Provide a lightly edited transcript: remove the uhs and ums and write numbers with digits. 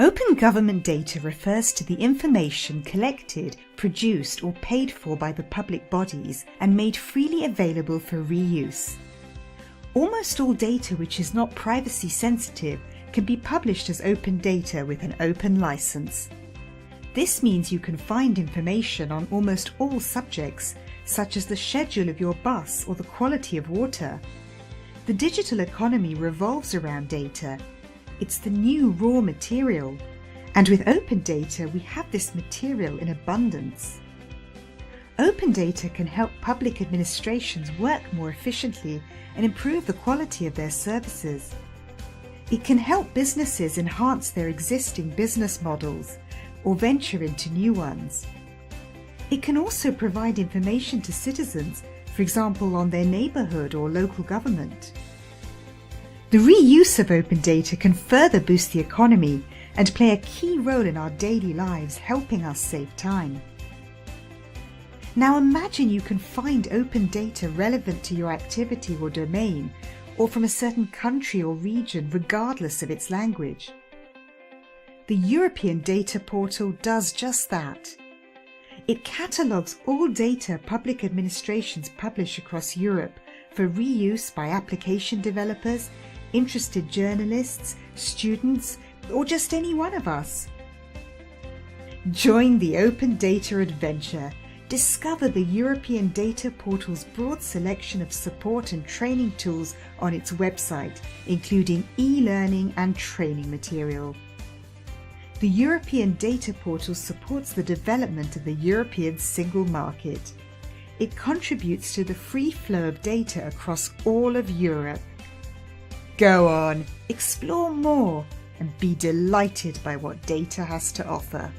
Open government data refers to the information collected, produced or paid for by the public bodies and made freely available for reuse. Almost all data which is not privacy sensitive can be published as open data with an open license. This means you can find information on almost all subjects, such as the schedule of your bus or the quality of water. The digital economy revolves around data. It's the new raw material, and with open data we have this material in abundance. Open data can help public administrations work more efficiently and improve the quality of their services. It can help businesses enhance their existing business models or venture into new ones. It can also provide information to citizens, for example on their neighbourhood or local government. The reuse of open data can further boost the economy and play a key role in our daily lives, helping us save time. Now imagine you can find open data relevant to your activity or domain, or from a certain country or region regardless of its language. The European Data Portal does just that. It catalogues all data public administrations publish across Europe for reuse by application developers, interested journalists, students, or just any one of us. Join the Open Data adventure. Discover the European Data Portal's broad selection of support and training tools on its website, including e-learning and training material. The European Data Portal supports the development of the European single market. It contributes to the free flow of data across all of Europe. Go on, explore more, and be delighted by what data has to offer.